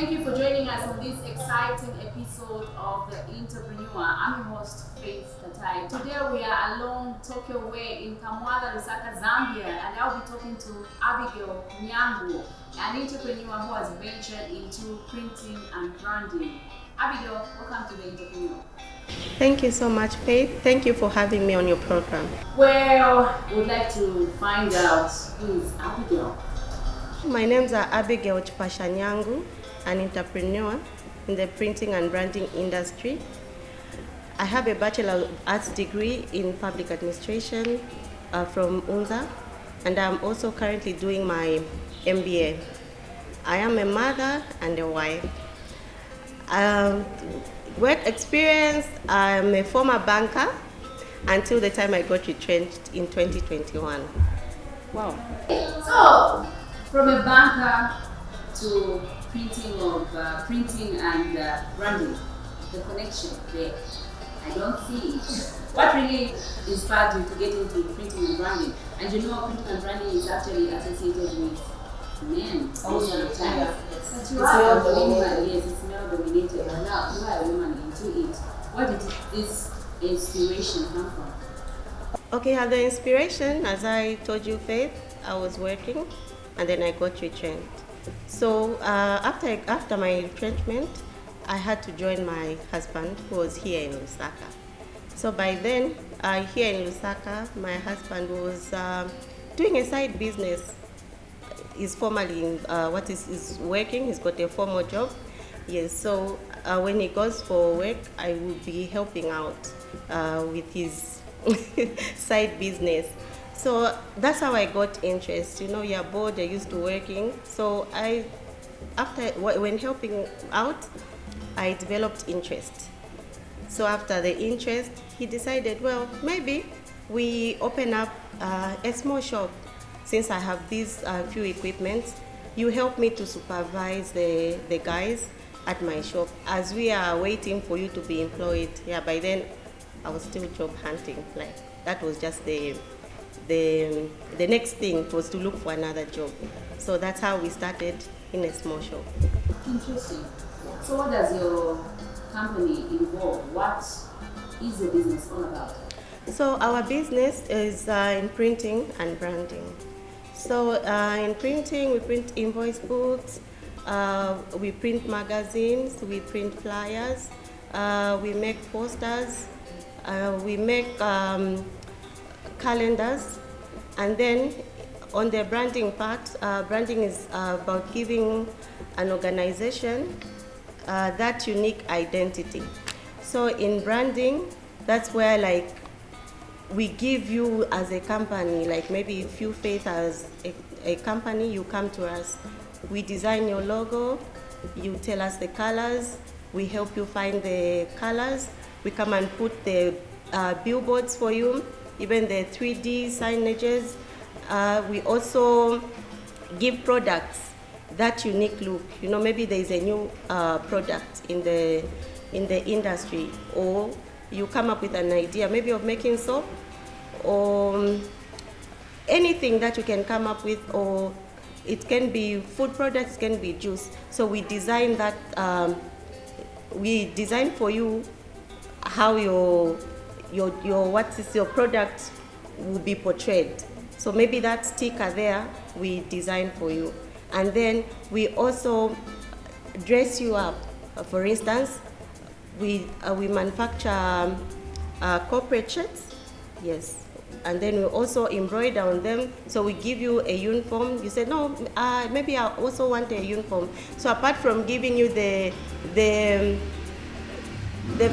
Thank you for joining us on this exciting episode of The Entrepreneur. I'm your host, Faith Tatai. Today we are along Tokyo Way in Kamwala, Lusaka, Zambia, and I'll be talking to Abigail Nyangu, an entrepreneur who has ventured into printing and branding. Abigail, welcome to The Entrepreneur. Thank you so much, Faith. Thank you for having me on your program. Well, we'd like to find out who is Abigail. My name's Abigail Nyangu, an entrepreneur in the printing and branding industry. I have a Bachelor of Arts degree in Public Administration from UNZA, and I'm also currently doing my MBA. I am a mother and a wife. Work experience, I'm a former banker until the time I got retrenched in 2021. Wow. So, from a banker to printing and branding, the connection there, I don't see it. What really inspired you to get into printing and branding? And you know, printing and branding is actually associated with men most of the time. But you are a woman, yes, it's male dominated. But now you are a woman into it. Where did this inspiration come from? Okay, the inspiration, as I told you, Faith, I was working and then I got retrenched. So after my retrenchment, I had to join my husband who was here in Lusaka. So by then, here in Lusaka, my husband was doing a side business. He's formally in is working. He's got a formal job. Yes. So when he goes for work, I will be helping out with his side business. So that's how I got interest. You know, you're bored, you're used to working. So when helping out, I developed interest. So after the interest, he decided, well, maybe we open up a small shop. Since I have these few equipments, you help me to supervise the guys at my shop as we are waiting for you to be employed. Yeah, by then I was still job hunting. Like that was just the next thing was to look for another job. So that's how we started in a small shop. Interesting. So what does your company involve? What is your business all about? So our business is in printing and branding. So in printing, we print invoice books, we print magazines, we print flyers, we make posters, we make calendars, and then on the branding part, branding is about giving an organization that unique identity. So in branding, that's where like we give you as a company, like maybe if you Faith as a company, you come to us, we design your logo, you tell us the colors, we help you find the colors, we come and put the billboards for you, even the 3D signages. We also give products that unique look. You know, maybe there is a new product in the industry, or you come up with an idea maybe of making soap or anything that you can come up with, or it can be food products, it can be juice. So we design that, we design for you how your product will be portrayed. So maybe that sticker there, we design for you. And then we also dress you up. For instance, we manufacture corporate shirts, yes, and then we also embroider on them. So we give you a uniform. You say, no, maybe I also want a uniform. So apart from giving you the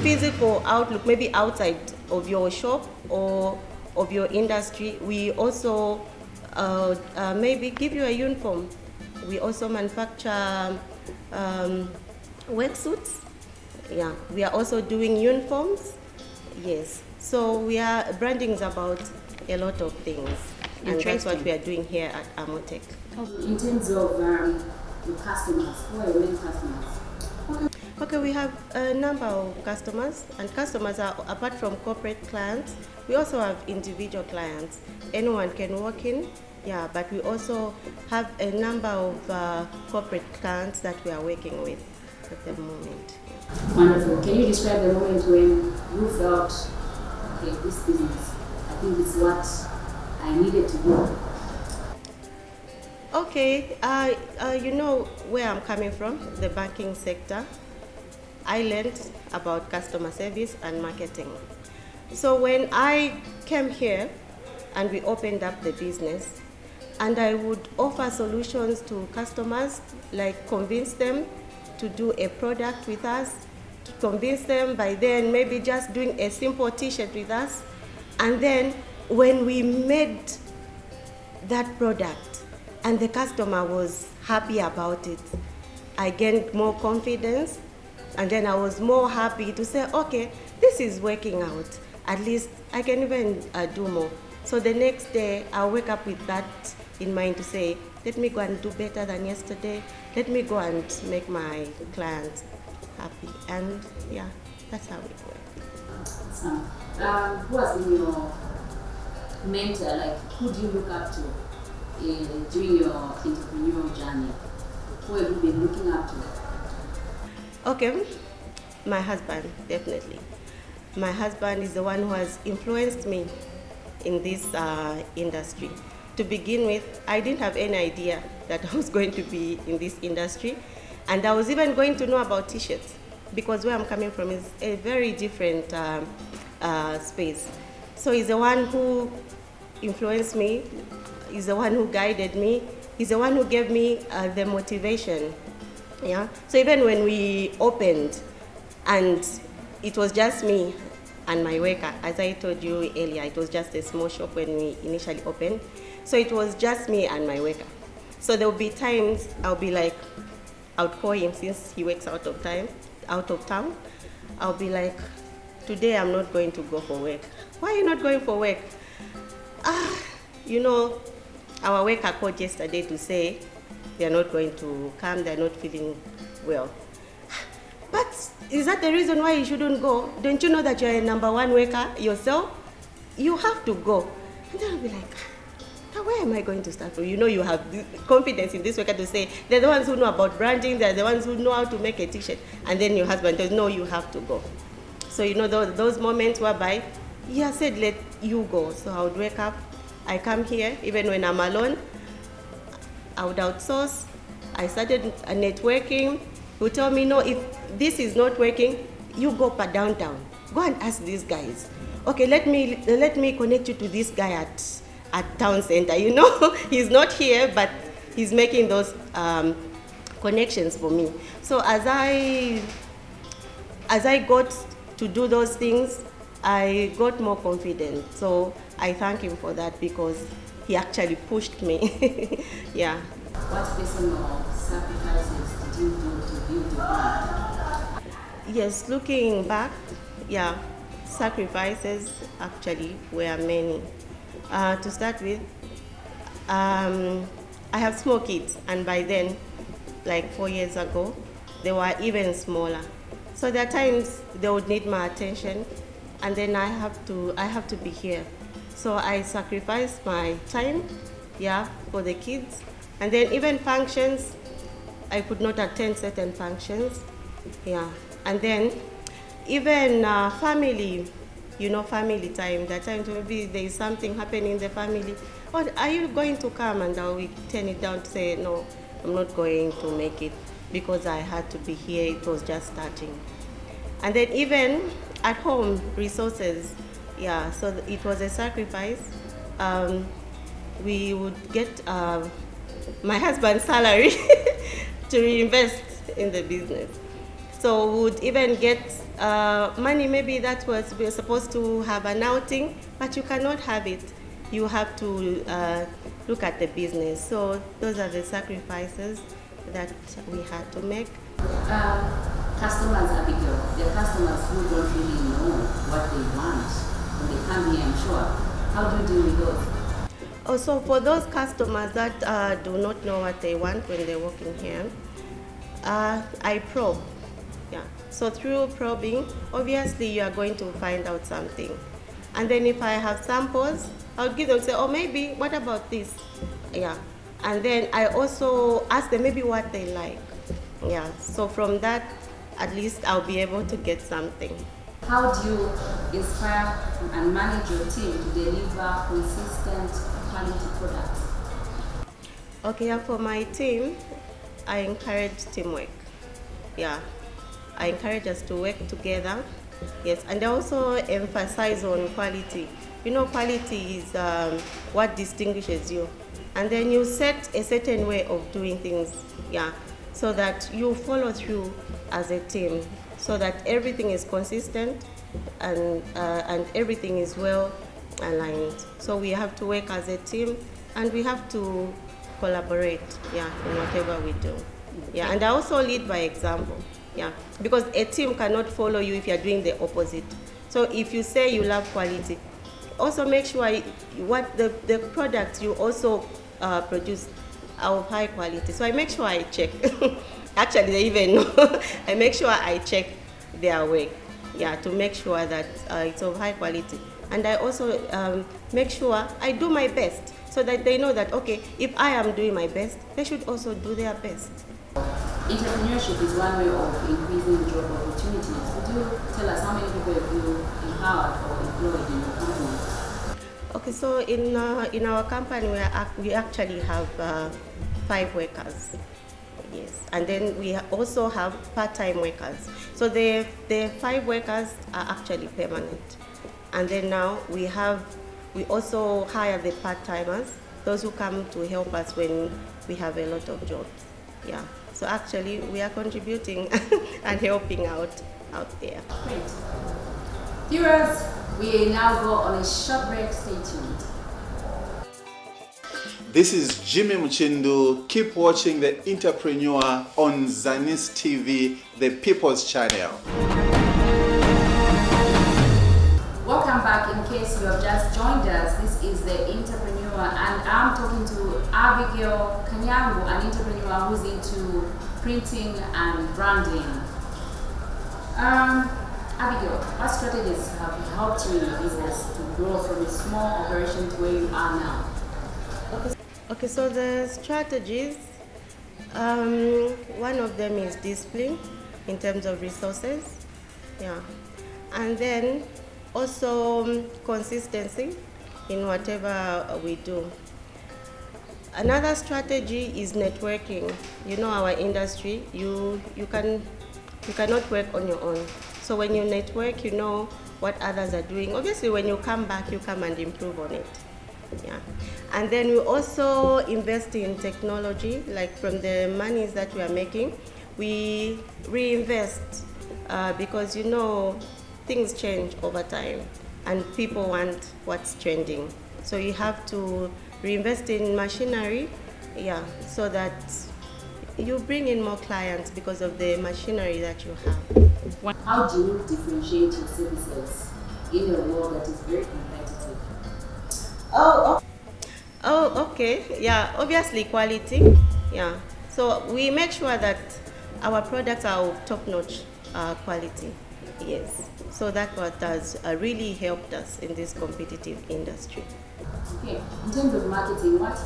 physical outlook, maybe outside of your shop or of your industry, we also maybe give you a uniform. We also manufacture worksuits. Yeah, we are also doing uniforms. Yes, so branding is about a lot of things, and that's what we are doing here at Amotech. In terms of your customers, who are your main customers? Okay, we have a number of customers, and customers are, apart from corporate clients, we also have individual clients. Anyone can walk in Yeah, but we also have a number of corporate clients that we are working with at the moment. Wonderful. Can you describe the moment when you felt, okay, this business, I think it's what I needed to do? Okay, you know where I'm coming from, the banking sector. I learned about customer service and marketing. So when I came here and we opened up the business, and I would offer solutions to customers, like convince them to do a product with us, to convince them by then maybe just doing a simple t-shirt with us. And then when we made that product and the customer was happy about it, I gained more confidence, and then I was more happy to say, okay, this is working out. At least I can even do more. So the next day, I'll wake up with that in mind to say, let me go and do better than yesterday. Let me go and make my clients happy. And yeah, that's how it works. Who has been your mentor? Like, who do you look up to during your entrepreneurial journey? Who have you been looking up to? Okay, my husband, definitely. My husband is the one who has influenced me in this industry. To begin with, I didn't have any idea that I was going to be in this industry, and I was even going to know about t-shirts, because where I'm coming from is a very different space. So he's the one who influenced me, he's the one who guided me, he's the one who gave me the motivation. Yeah. So even when we opened, and it was just me and my worker, as I told you earlier, it was just a small shop when we initially opened. So it was just me and my worker. So there will be times I'll be like, I would call him since he works out of town. I'll be like, today I'm not going to go for work. Why are you not going for work? You know, our worker called yesterday to say they're not going to come, they're not feeling well. But is that the reason why you shouldn't go? Don't you know that you're a number one worker yourself? You have to go. And then I'll be like, now where am I going to start from? You know, you have confidence in this worker to say, they're the ones who know about branding, they're the ones who know how to make a t-shirt. And then your husband says, no, you have to go. So you know those moments whereby he has said, let you go. So I would wake up, I come here, even when I'm alone, I would outsource. I started networking. He would tell me, no, if this is not working, you go downtown. Go and ask these guys. Okay, let me connect you to this guy at town center. You know, he's not here, but he's making those connections for me. So as I got to do those things, I got more confident. So I thank him for that, because he actually pushed me. Yeah. What personal sacrifices did you do to build your brand? Yes, looking back, yeah, sacrifices actually were many. To start with, I have small kids, and by then, like 4 years ago, they were even smaller. So there are times they would need my attention, and then I have to be here. So I sacrifice my time, yeah, for the kids. And then even functions, I could not attend certain functions, yeah. And then even family, you know, family time. That times maybe there is something happening in the family. Or are you going to come? And I will turn it down to say, no, I'm not going to make it, because I had to be here. It was just starting. And then even at home, resources, yeah. So it was a sacrifice. We would get my husband's salary to reinvest in the business. So we would even get money, maybe that was, we were supposed to have an outing, but you cannot have it. You have to look at the business. So those are the sacrifices that we had to make. Customers, Abigail, they're customers who don't really know what they want when they come here, I'm sure. How do you deal with those? Also, for those customers that do not know what they want when they're walking here, I probe. Yeah. So through probing, obviously you are going to find out something. And then if I have samples, I'll give them, say, oh, maybe, what about this? Yeah. And then I also ask them maybe what they like. Yeah. So from that, at least I'll be able to get something. How do you inspire and manage your team to deliver consistent quality products? Okay, yeah, for my team, I encourage teamwork. Yeah, I encourage us to work together. Yes, and I also emphasize on quality. You know, quality is what distinguishes you. And then you set a certain way of doing things, yeah, so that you follow through as a team, so that everything is consistent and everything is well aligned. So we have to work as a team and we have to collaborate, yeah, in whatever we do. Yeah, and I also lead by example. Yeah, because a team cannot follow you if you're doing the opposite. So if you say you love quality, also make sure what the products you also produce are of high quality. So I make sure I check. Actually, they even know. I make sure I check their work, yeah, to make sure that it's of high quality. And I also make sure I do my best so that they know that, okay, if I am doing my best, they should also do their best. Entrepreneurship is one way of increasing job opportunities. Could you tell us how many people have you empowered or employed in your company? Okay, so in our company we actually have 5 workers. Yes, and then we also have part-time workers. So the 5 workers are actually permanent, and then now we also hire the part-timers, those who come to help us when we have a lot of jobs. Yeah. So actually, we are contributing and helping out there. Great. Viewers, we now go on a short break. Stay tuned. This is Jimmy Muchindu. Keep watching The Entrepreneur on Zanis TV, the People's Channel. Welcome back. In case you have just joined us, this is The Entrepreneur, and I'm talking to Abigail Nyangu, an entrepreneur who's into printing and branding. Abigail, what strategies have helped you in your business to grow from a small operation to where you are now? Okay, so the strategies, one of them is discipline in terms of resources, yeah, and then also consistency in whatever we do. Another strategy is networking. You know, our industry, you cannot work on your own. So when you network, you know what others are doing. Obviously, when you come back, you come and improve on it. Yeah. And then we also invest in technology, like from the monies that we are making, we reinvest because, you know, things change over time and people want what's trending. So you have to reinvest in machinery, yeah, so that you bring in more clients because of the machinery that you have. How do you differentiate your services in a world that is very competitive? Oh, okay. Yeah, obviously quality. Yeah. So we make sure that our products are of top-notch quality. Yes. So that's what has really helped us in this competitive industry. Okay. In terms of marketing, what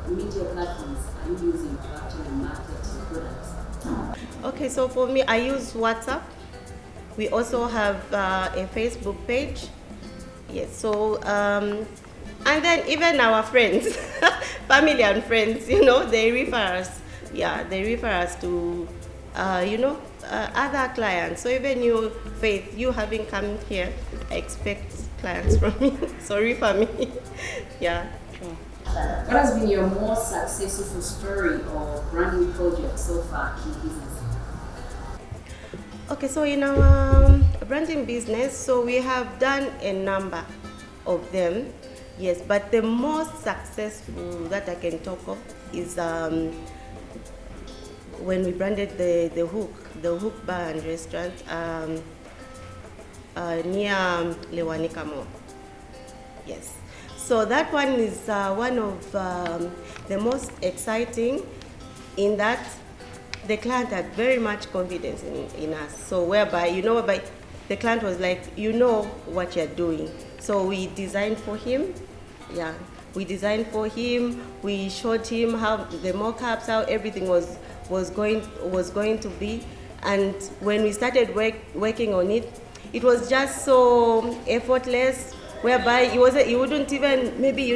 media platforms are you using to actually market your products? Okay, so for me, I use WhatsApp. We also have a Facebook page. Yes. So and then even our friends, family and friends, you know, they refer us. Yeah, they refer us to, other clients. So even you, Faith, you having come here, I expect clients from me. So refer me. Yeah. What has been your most successful story or branding project so far in business? Okay, so in our branding business, so we have done a number of them. Yes, but the most successful that I can talk of is when we branded the Hook Bar and Restaurant near Lewanika Mall. Yes, so that one is one of the most exciting in that the client had very much confidence in us. So whereby the client was like, you know what you're doing. So we designed for him, yeah, We designed for him. We showed him how the mock-ups, how everything was going to be. And when we started working on it, it was just so effortless, whereby he wouldn't even maybe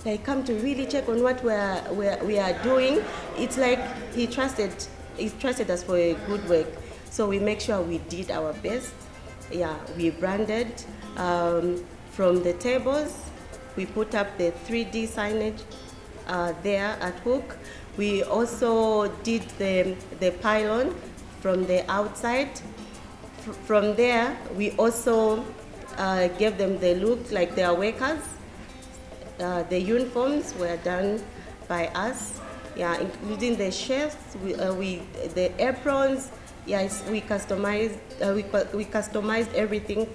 like come to really check on what we are doing. It's like he trusted us for a good work. So we make sure we did our best. Yeah, we branded from the tables. We put up the 3D signage there at Hook. We also did the pylon from the outside. From there, we also gave them the look like they are workers. The uniforms were done by us, yeah, including the shirts, the aprons. Yes, we customized everything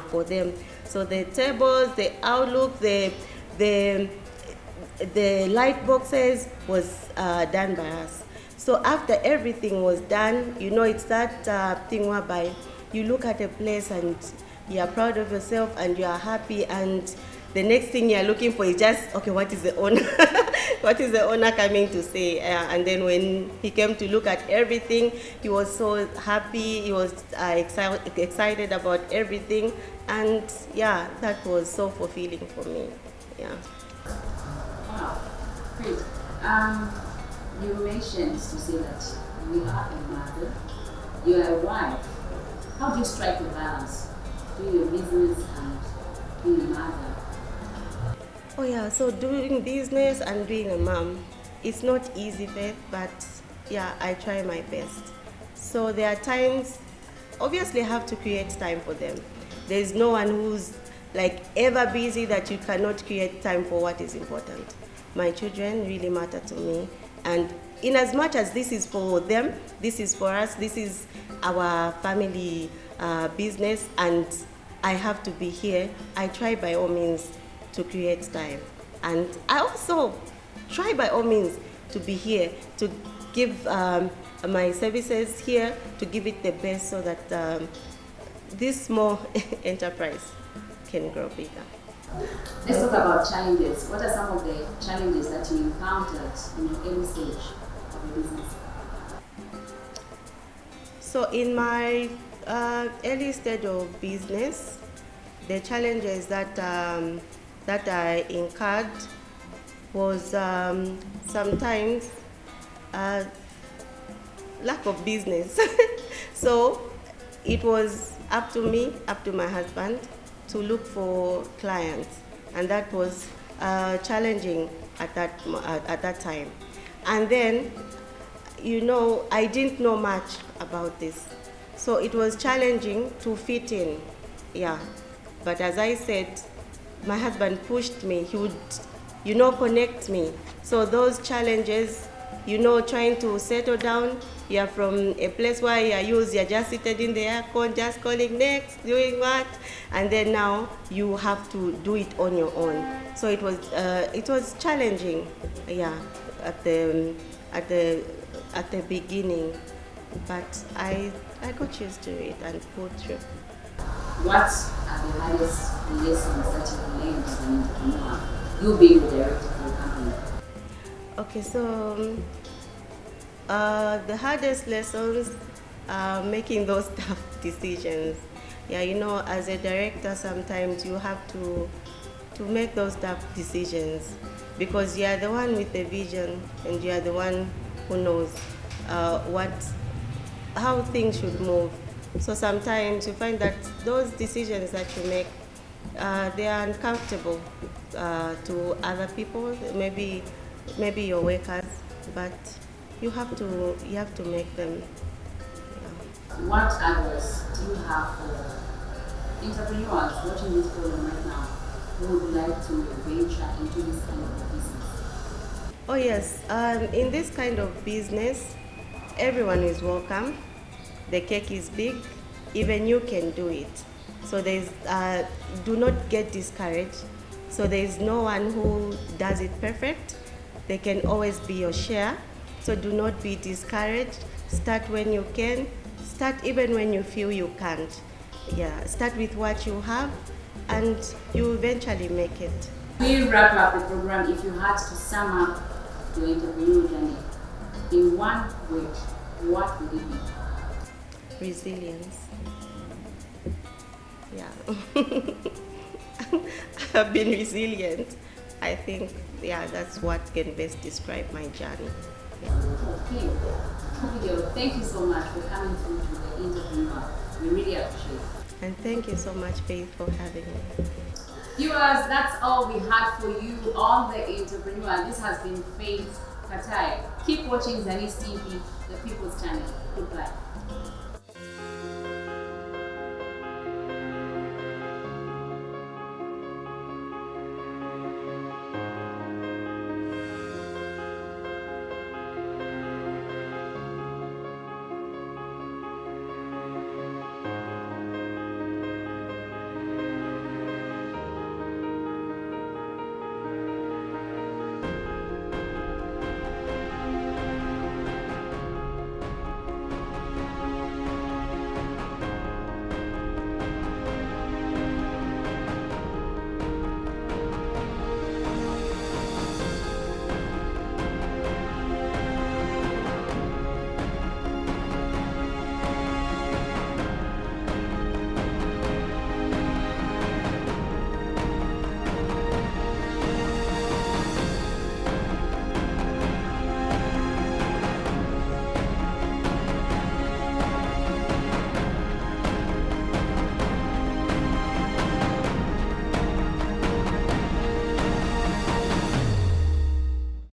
for them. So the tables, the outlook, the light boxes was done by us. So after everything was done, it's that thing whereby you look at a place and you are proud of yourself and you are happy, and the next thing you are looking for is just, okay, what is the owner? What is the owner coming to say? And then when he came to look at everything, he was so happy. He was excited about everything, and yeah, that was so fulfilling for me. Yeah. Wow, great. You mentioned to say that you are a mother, you are a wife. How do you strike the balance doing your business and being a mother? Oh yeah, so doing business and being a mom, it's not easy, Faith, but yeah, I try my best. So there are times, obviously I have to create time for them. There's no one who's like ever busy that you cannot create time for what is important. My children really matter to me, and in as much as this is for them, this is for us, this is our family business, and I have to be here, I try by all means to create time. And I also try by all means to be here, to give my services here, to give it the best so that this small enterprise can grow bigger. Let's talk about challenges. What are some of the challenges that you encountered in your early stage of your business? So in my early stage of business, the challenges that I incurred was sometimes lack of business. So it was up to me, up to my husband, to look for clients, and that was challenging at that time. And then, I didn't know much about this, so it was challenging to fit in. Yeah, but as I said, my husband pushed me. He would, connect me. So those challenges, trying to settle down. You're from a place where you're just seated in the aircon, just calling next, doing what, and then now you have to do it on your own. So it was challenging, yeah, at the beginning, but I got used to it and pulled through. What are the hardest lessons that you've learned as an entrepreneur? You being the director for the company. Okay, so the hardest lessons are making those tough decisions. Yeah, as a director, sometimes you have to make those tough decisions because you are the one with the vision and you are the one who knows how things should move. So sometimes you find that those decisions that you make, they are uncomfortable to other people, maybe your workers, but you have to make them. Yeah. What advice do you have for entrepreneurs watching this program right now who would like to venture into this kind of business? Oh yes, in this kind of business, everyone is welcome. The cake is big, even you can do it. So do not get discouraged. So there is no one who does it perfect. There can always be your share. So do not be discouraged. Start when you can. Start even when you feel you can't. Yeah, start with what you have and you eventually make it. We wrap up the program. If you had to sum up your entrepreneurial journey in one word, what would it be? Resilience. Yeah. I've been resilient. I think, yeah, that's what can best describe my journey. Okay. Abigail, thank you so much for coming through to the entrepreneur. We really appreciate it. And thank you so much, Faith, for having me. Viewers, that's all we had for you on The Entrepreneur. This has been Faith Katai. Keep watching Zanis TV, the People's Channel.